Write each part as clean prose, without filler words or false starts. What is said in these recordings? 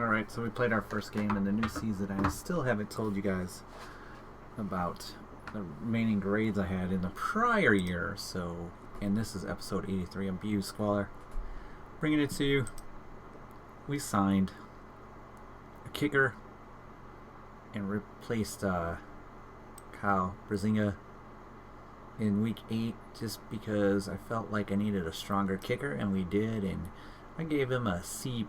Alright, so we played our first game in the new season. I still haven't told you guys about the remaining grades I had in the prior year. So, and this is episode 83 of BU Squalor. Bringing it to you. We signed a kicker and replaced Kyle Brazinga in week 8 just because I felt like I needed a stronger kicker, and we did, and I gave him a C+.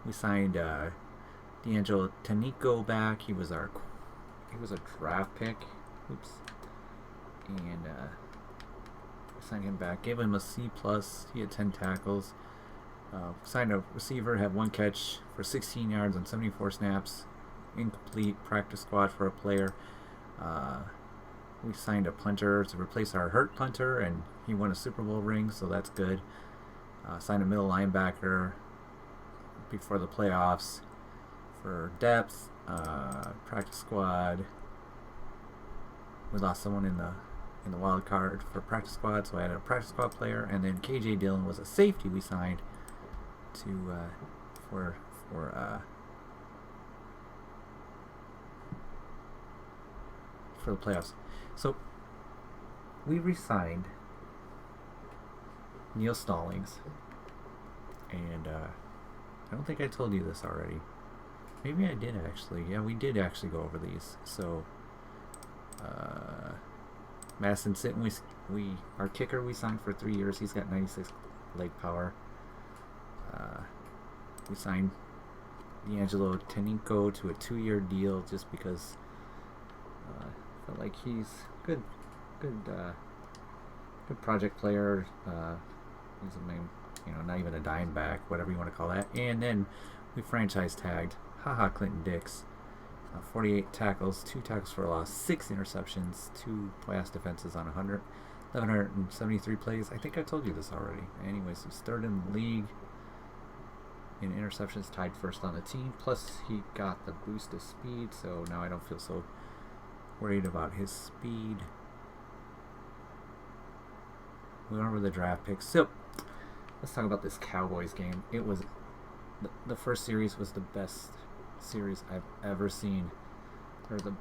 We signed D'Angelo Tanico back. He was a draft pick. Oops. And we signed him back. Gave him a C+. He had 10 tackles. Signed a receiver, had 1 catch for 16 yards on 74 snaps. Incomplete practice squad for a player. We signed a punter to replace our hurt punter, and he won a Super Bowl ring, so that's good. Signed a middle linebacker before the playoffs for depth. Practice squad. We lost someone in the wild card for practice squad, so I had a practice squad player, and then KJ Dillon was a safety we signed to for the playoffs. So we re-signed Neil Stallings, and I don't think I told you this already. Maybe I did actually. Yeah, we did actually go over these. So Madison Sitton, our kicker we signed for 3 years. He's got 96 leg power. We signed D'Angelo Tanico to a 2-year deal just because I felt like he's good project player. He's a main, not even a dime back, whatever you want to call that. And then we franchise tagged Clinton Dix. 48 tackles, 2 tackles for a loss, 6 interceptions, 2 pass defenses on 1,173 plays. I think I told you this already. Anyways, he's third in the league in interceptions, tied first on the team. Plus, he got the boost of speed, so now I don't feel so worried about his speed. We went over the draft picks. So, let's talk about this Cowboys game. It was the first series was the best series I've ever seen. It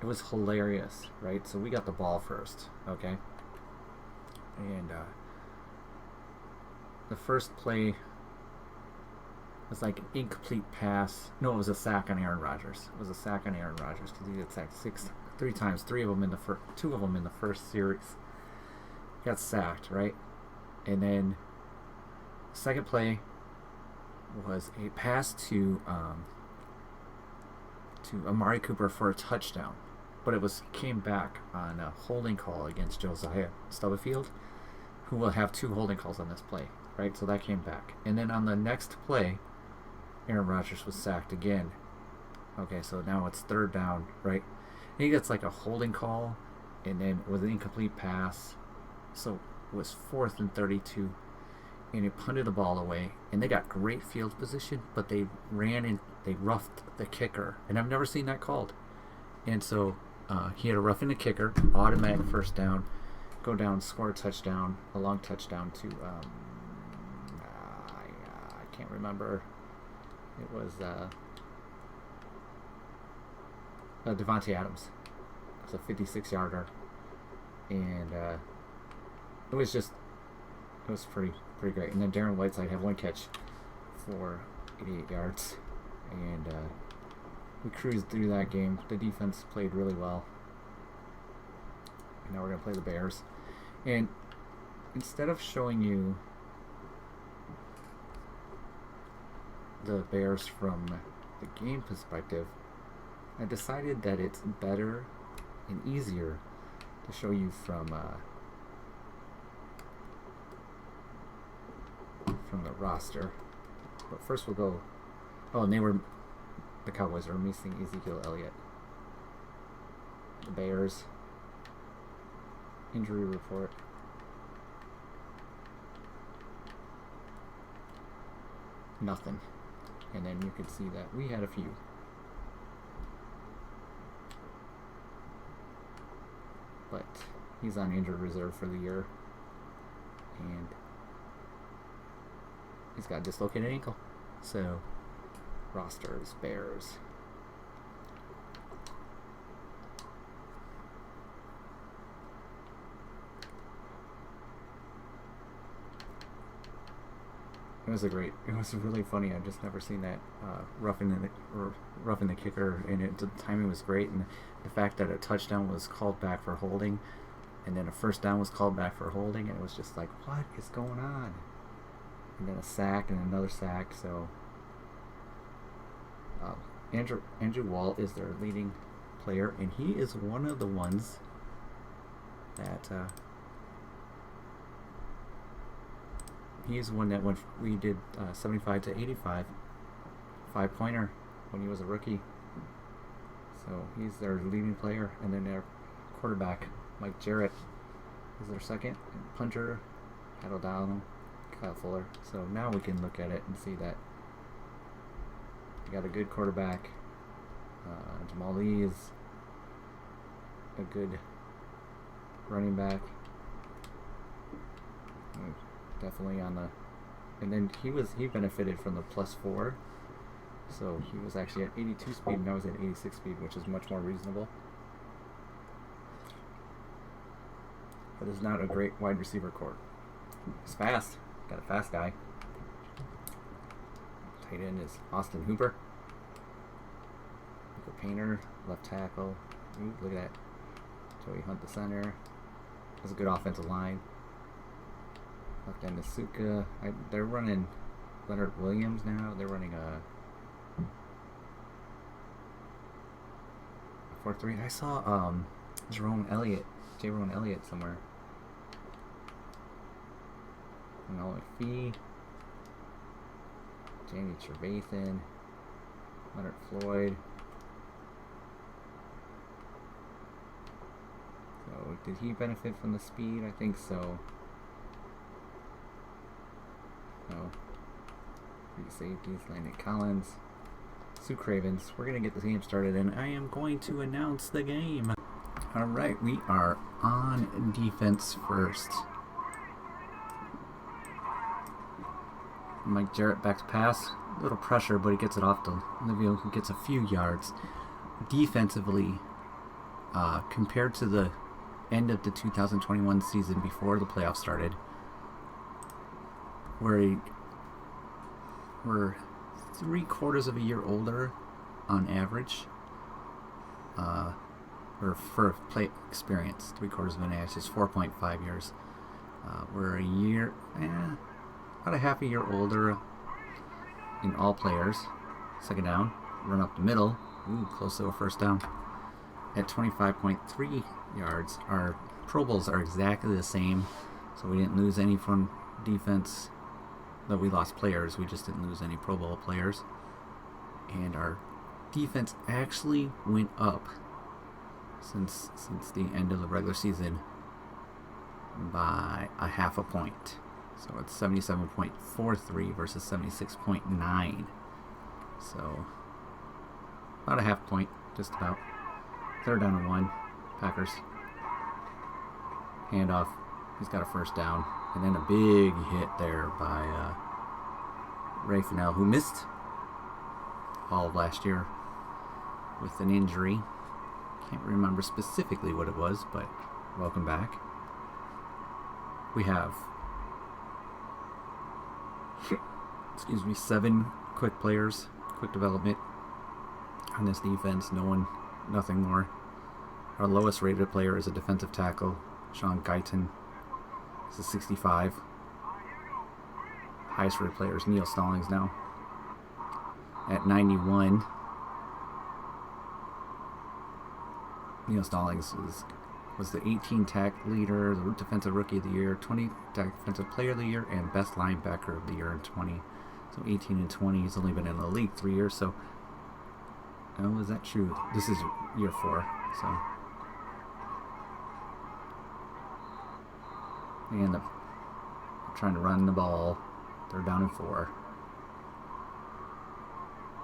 was hilarious, right? So we got the ball first, okay? And the first play was like an incomplete pass. No, it was a sack on Aaron Rodgers. It was a sack on Aaron Rodgers because he got sacked 3 times. 2 of them in the first series. He got sacked, right? And then second play was a pass to Amari Cooper for a touchdown, but it came back on a holding call against Josiah Stubblefield, who will have 2 holding calls on this play, right? So that came back, and then on the next play, Aaron Rodgers was sacked again. Okay, so now it's 3rd down, right? And he gets like a holding call, and then it was an incomplete pass, so it was 4th and 32. And he punted the ball away, and they got great field position, but they roughed the kicker, and I've never seen that called. And so he had a rough in the kicker, automatic first down, go down, score a touchdown, a long touchdown to I can't remember. It was Devontae Adams. It's a 56-yarder, and it was pretty great. And then Darren Whiteside had 1 catch for 88 yards. And we cruised through that game. The defense played really well. And now we're going to play the Bears. And instead of showing you the Bears from the game perspective, I decided that it's better and easier to show you from the roster. But first we'll go. Oh, and the Cowboys are missing Ezekiel Elliott. The Bears injury report. Nothing. And then you can see that we had a few. But he's on injured reserve for the year. And he's got a dislocated ankle. So rosters, Bears. It was really funny. I've just never seen that roughing the kicker, and the timing was great, and the fact that a touchdown was called back for holding, and then a first down was called back for holding, and it was just like, what is going on? And then a sack and another sack. So Andrew Wall is their leading player, and he is one of the ones that. He's one that we did 75 to 85, 5-pointer when he was a rookie. So he's their leading player, and then their quarterback Mike Jarrett is their second, and punter Pat O'Donnell, Kyle Fuller. So now we can look at it and see that you got a good quarterback. Jamal Lee is a good running back. Definitely on the, and then he benefited from the +4, so he was actually at 82 speed, and I was at 86 speed, which is much more reasonable. But it's not a great wide receiver core. He's fast, got a fast guy. Tight end is Austin Hooper. Michael Painter, left tackle. Ooh, look at that. Joey Hunt, the center. That's a good offensive line. Left end is Suka. They're running Leonard Williams now. They're running a 4-3. I saw Jerome Elliott somewhere. Nolan Fee, Jamie Trevathan, Leonard Floyd. So did he benefit from the speed? I think so. No. Free safeties, Landon Collins, Sue Cravens. We're going to get this game started, and I am going to announce the game. Alright, we are on defense first. Mike Jarrett backs pass. A little pressure, but he gets it off to Livio, who gets a few yards. Defensively, compared to the end of the 2021 season before the playoffs started, we're 3/4 of a year older on average. Or for play experience, 3/4 of an age is 4.5 years. We're a year, about a half a year older in all players. Second down, run up the middle. Ooh, close to a first down. At 25.3 yards, our Pro Bowls are exactly the same, so we didn't lose any from defense. Though we lost players, we just didn't lose any Pro Bowl players. And our defense actually went up since the end of the regular season by a half a point. So it's 77.43 versus 76.9. So about a half point, just about. Third down and 1, Packers. Handoff. He's got a first down. And then a big hit there by Ray Fennell, who missed all of last year with an injury. Can't remember specifically what it was, but welcome back. We have 7 quick players, quick development on this defense. Nothing more. Our lowest rated player is a defensive tackle, Sean Guyton. He's a 65. Highest rated player is Neil Stallings now at 91. Neil Stallings was the 18 tack leader, the defensive rookie of the year, 20 defensive player of the year, and best linebacker of the year in 20. So 18 and 20. He's only been in the league 3 years. So, is that true? This is year 4. So, and they're trying to run the ball. They're down and 4.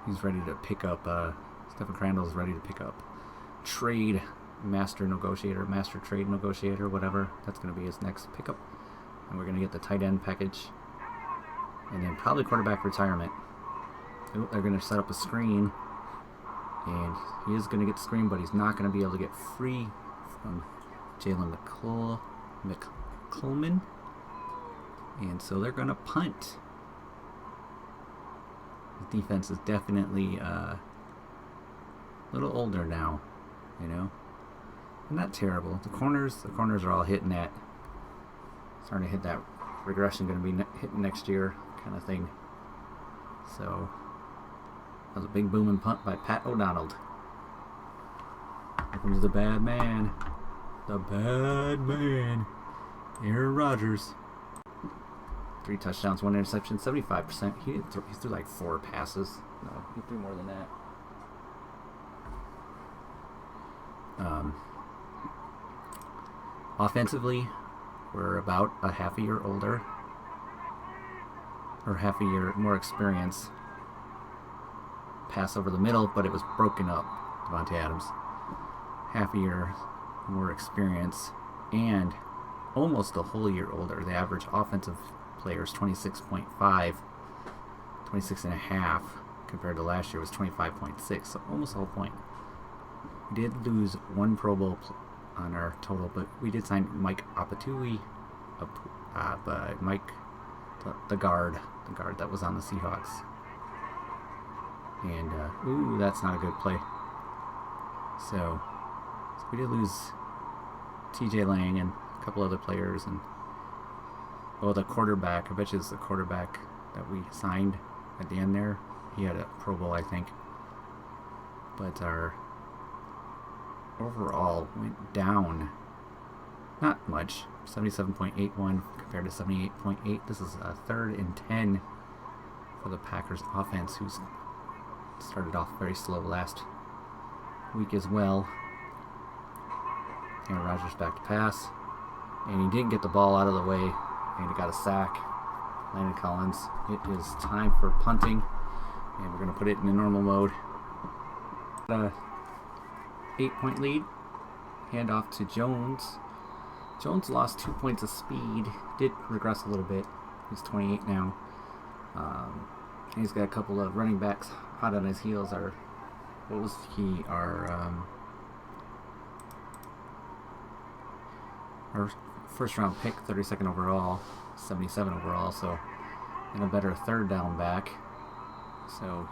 He's ready to pick up. Stephen Crandall's ready to pick up master trade negotiator, whatever. That's going to be his next pickup. And we're going to get the tight end package. And then probably quarterback retirement. Oh, they're going to set up a screen. And he is going to get the screen, but he's not going to be able to get free from Jalen McCollman. And so they're going to punt. The defense is definitely a little older now, you know. Not terrible. The corners are all hitting that. Starting to hit that regression, going to be hitting next year kind of thing. So that was a big booming punt by Pat O'Donnell. Here comes the bad man. The bad man. Aaron Rodgers. 3 touchdowns, 1 interception, 75%. He threw like 4 passes. No, he threw more than that. Offensively, we're about a half a year older, or half a year more experience. Pass over the middle, but it was broken up. Devontae Adams. Half a year more experience, and almost a whole year older. The average offensive player is 26.5, 26.5, compared to last year was 25.6, so almost a whole point. We did lose 1 Pro Bowl on our total, but we did sign Mike Apatui, but Mike, the guard that was on the Seahawks. And, ooh, that's not a good play. So we did lose TJ Lang and a couple other players, and the quarterback, I bet you it's the quarterback that we signed at the end there. He had a Pro Bowl, I think. But our overall went down not much, 77.81 compared to 78.8. This is a 3rd and 10 for the Packers offense, who's started off very slow last week as well. Aaron Rodgers back to pass, and he didn't get the ball out of the way, and he got a sack. Landon Collins. It is time for punting, and we're going to put it in the normal mode. 8-point lead. Handoff to Jones. Jones lost 2 points of speed. Did regress a little bit. He's 28 now. And he's got a couple of running backs hot on his heels. Our first round pick, 32nd overall, 77 overall, so, and a better 3rd down back. So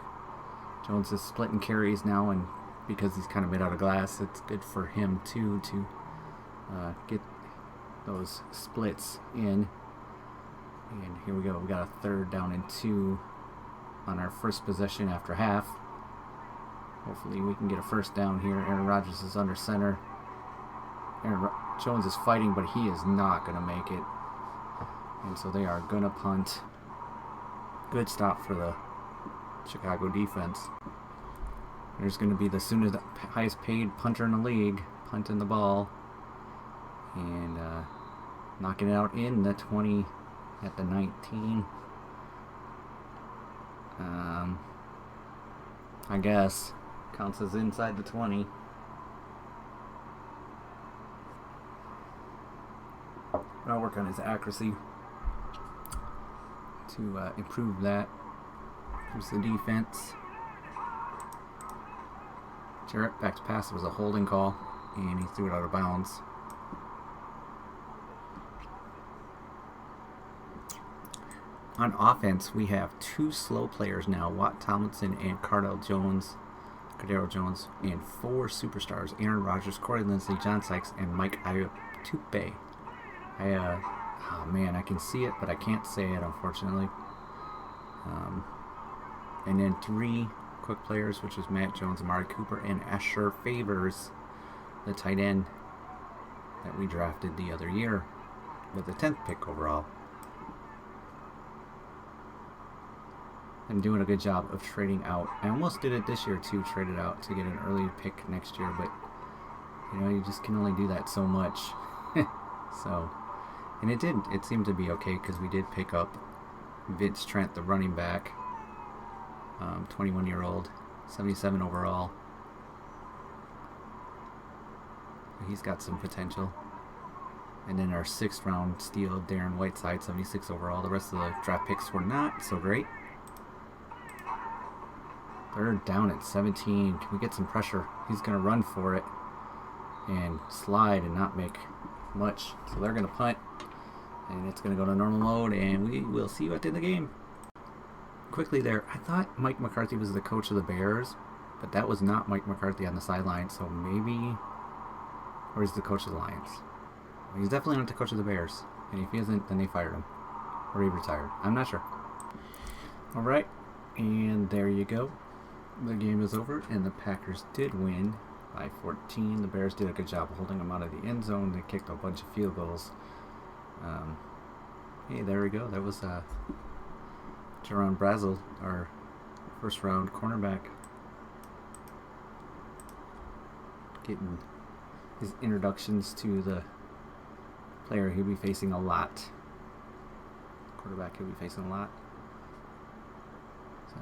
Jones is splitting carries now, and because he's kind of made out of glass, it's good for him too to get those splits in. And here we go. We got a 3rd down and 2 on our first possession after half. Hopefully we can get a first down here. Aaron Rodgers is under center. Jones is fighting, but he is not going to make it. And so they are going to punt. Good stop for the Chicago defense. There's going to be the highest paid punter in the league, punting the ball. And knocking it out in the 20 at the 19. I guess counts as inside the 20. I'll work on his accuracy to improve that. Here's the defense. Jarrett back to pass. It was a holding call, and he threw it out of bounds. On offense, we have 2 slow players now, Watt Tomlinson and Cardale Jones, and 4 superstars, Aaron Rodgers, Corey Linsley, John Sykes, and Mike Ayatupe. Oh man, I can see it, but I can't say it, unfortunately. And then 3 quick players, which is Matt Jones, Amari Cooper, and Asher Favors, the tight end that we drafted the other year with the 10th pick overall. I'm doing a good job of trading out. I almost did it this year too, traded out to get an early pick next year, but you know, you just can only do that so much. So, and it seemed to be okay because we did pick up Vince Trent, the running back, 21-year-old, 77 overall. He's got some potential. And then our 6th round steal, Darren Whiteside, 76 overall. The rest of the draft picks were not so great. Third down at 17. Can we get some pressure? He's going to run for it and slide and not make much. So they're going to punt. And it's going to go to normal mode. And we will see you at the end of the game. Quickly there, I thought Mike McCarthy was the coach of the Bears. But that was not Mike McCarthy on the sideline. So maybe... Or he's the coach of the Lions. He's definitely not the coach of the Bears. And if he isn't, then they fired him. Or he retired. I'm not sure. Alright. And there you go. The game is over, and the Packers did win by 14. The Bears did a good job of holding them out of the end zone. They kicked a bunch of field goals. Hey, there we go. That was Jerome Brazil, our first-round cornerback, getting his introductions to the player he'll be facing a lot. Quarterback he'll be facing a lot. So...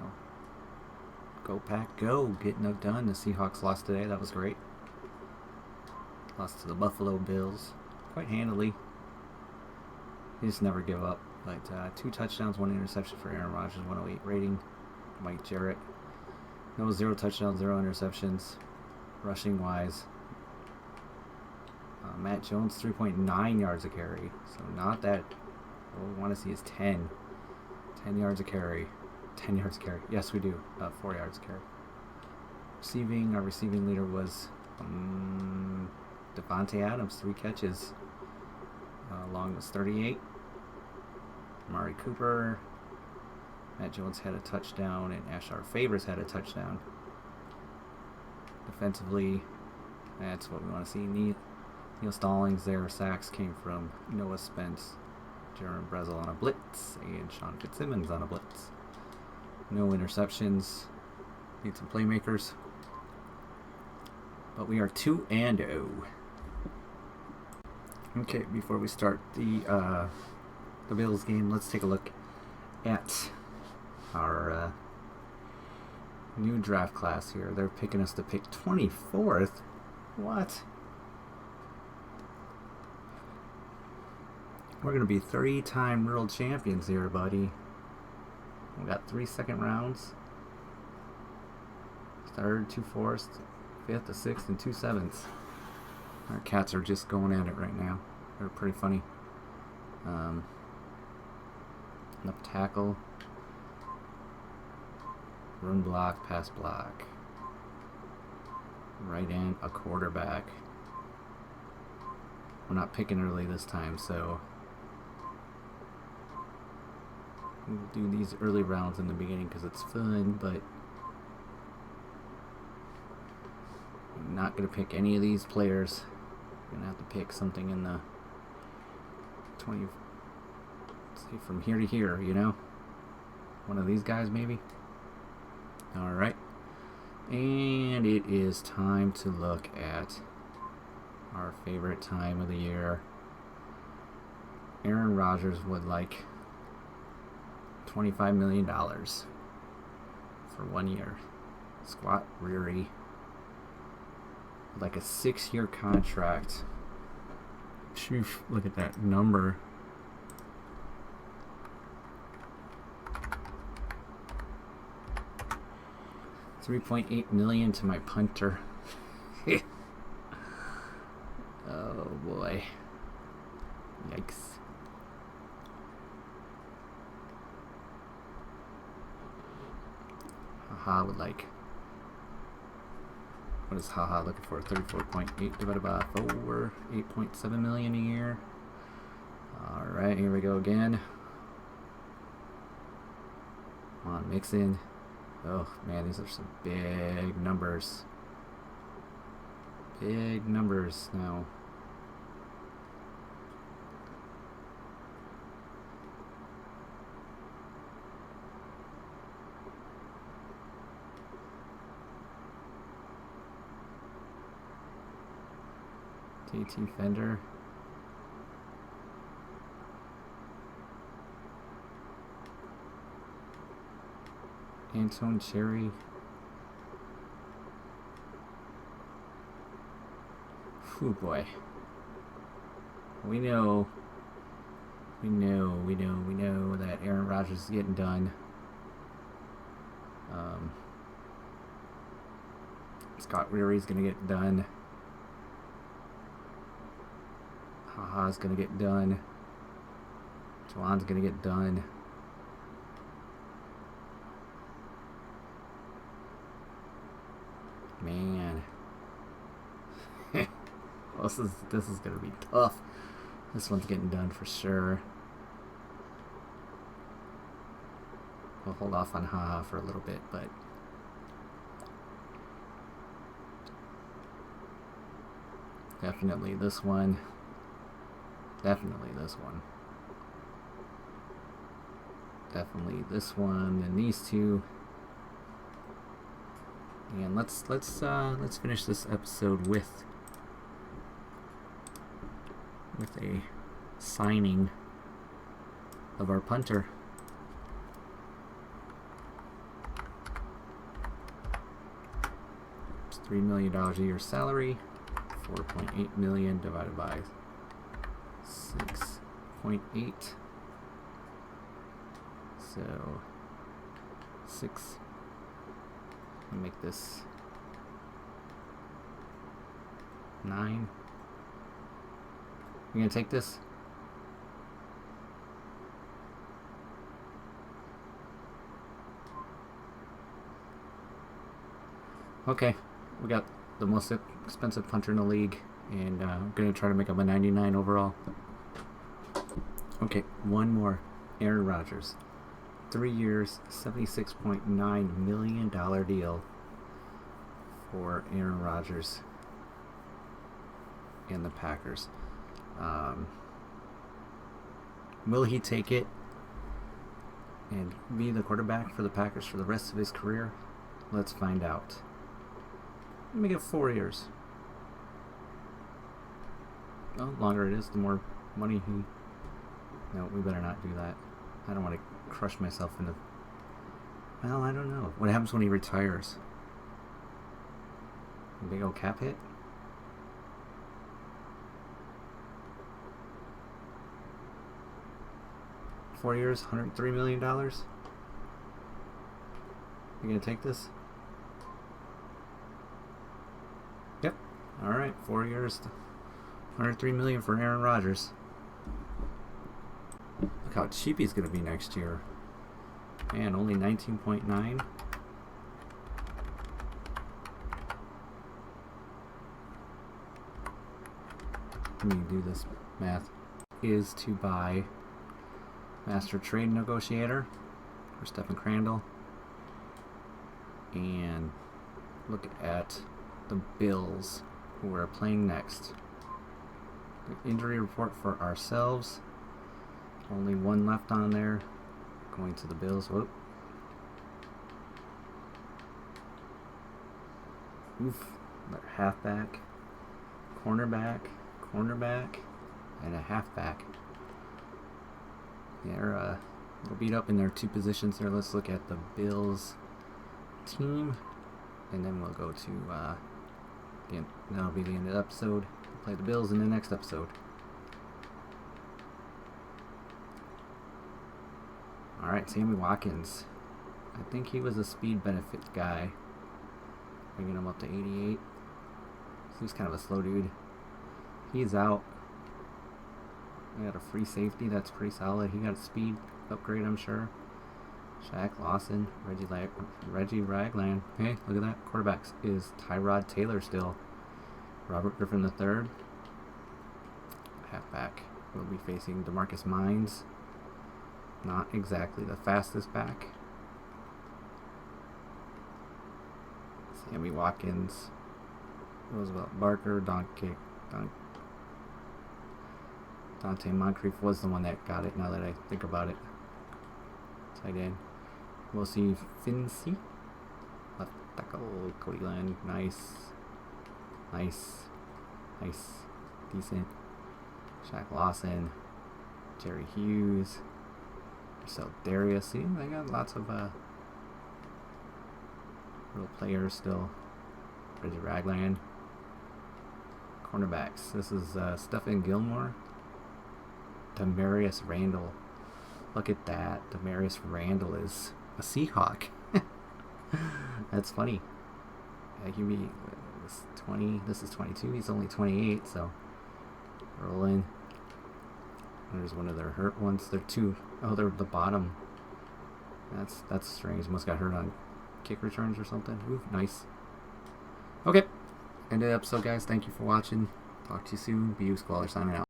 Go Pack, go. Getting it done. The Seahawks lost today. That was great. Lost to the Buffalo Bills. Quite handily. They just never give up. But 2 touchdowns, 1 interception for Aaron Rodgers. 108 rating. Mike Jarrett. No, 0 touchdowns, 0 interceptions. Rushing wise. Matt Jones, 3.9 yards a carry. So not that. What we want to see is 10. 10 yards a carry. 10 yards carry. Yes, we do. 4 yards carry. Our receiving leader was Devontae Adams, 3 catches. Long was 38. Amari Cooper. Matt Jones had a touchdown, and Ashar Favors had a touchdown. Defensively, that's what we want to see. Neil Stallings, their sacks came from Noah Spence, Jaron Brezel on a blitz, and Sean Fitzsimmons on a blitz. No interceptions. Need some playmakers. But we are 2-0. Okay, before we start the Bills game, let's take a look at our new draft class here. They're picking us to pick 24th. What? We're going to be 3-time world champions here, buddy. We got 3 second rounds. 3rd, 2 fourths, 5th, a 6th, and 2 7ths. Our cats are just going at it right now. They're pretty funny. Left tackle. Run block, pass block. Right end, a quarterback. We're not picking early this time, so we'll do these early rounds in the beginning because it's fun, but I'm not going to pick any of these players. I'm going to have to pick something in the 20, say from here to here, you know? One of these guys, maybe? Alright. And it is time to look at our favorite time of the year. Aaron Rodgers would like $25 million for 1 year. Squat Reary. Like a 6-year contract. Phew, look at that number. $3.8 million to my punter. Oh boy. Yikes. Haha would like. What is Haha looking for? 34.8 divided by 4. 8.7 million a year. Alright, here we go again. Come on, mix in. Oh man, these are some big numbers. Big numbers now. TT Fender. Antone Cherry. Whew, boy. We know that Aaron Rodgers is getting done. Scott Reary's gonna get done. Haha's gonna get done. Juwan's gonna get done. Man. This is gonna be tough. This one's getting done for sure. We'll hold off on Haha for a little bit, but definitely this one. Definitely this one. Definitely this one, and these two. And let's finish this episode with a signing of our punter. It's $3 million a year salary, 4.8 million divided by 6.8. So 6. I'll make this 9. You gonna take this? Okay, we got the most expensive punter in the league, and I'm gonna try to make up a 99 overall. Okay, one more. Aaron Rodgers, 3 years, $76.9 million deal for Aaron Rodgers and the Packers. Will he take it and be the quarterback for the Packers for the rest of his career? Let's find out. Let me get 4 years. The longer it is, the more money he... No, we better not do that. I don't want to crush myself into... Well, I don't know. What happens when he retires? A big old cap hit? $4 years, $103 million? You gonna take this? Yep. Alright, 4 years, $103 million for Aaron Rodgers. Look how cheap he's gonna be next year. Man, only 19.9. Let me do this math. Is to buy Master Trade Negotiator for Stephen Crandall, and look at the Bills, who are playing next. The injury report for ourselves, only one left on there, going to the Bills. Whoop. Oof. Another halfback, cornerback, and a halfback. They're a little beat up in their two positions there. Let's look at the Bills team, and then we'll go to that'll be the end of the episode. We'll play the Bills in the next episode. Alright, Sammy Watkins. I think he was a speed benefit guy. Bringing him up to 88. So he's kind of a slow dude. He's out. We got a free safety, that's pretty solid. He got a speed upgrade, I'm sure. Shaq Lawson, Reggie Ragland. Hey, look at that. Quarterbacks is Tyrod Taylor still. Robert Griffin III. Halfback. We'll be facing DeMarcus Mines. Not exactly the fastest back. Sammy Watkins. Roosevelt Barker. Dante Moncrief was the one that got it, now that I think about it. Tight end. We'll see Fincy. Left tackle. Cody Glenn. Nice. Decent. Shaq Lawson. Jerry Hughes. Marcel Darius. See, they got lots of real players still. Reggie Ragland. Cornerbacks. This is Stephen Gilmore. Demarius Randall. Look at that. Demarius Randall is a Seahawk. That's funny. Give me this 20. This is 22. He's only 28, so roll in. There's one of their hurt ones. They're two. Oh, they're the bottom. That's strange. Must got hurt on kick returns or something. Ooh, nice. Okay. End of the episode, guys. Thank you for watching. Talk to you soon. BU Squaller signing out.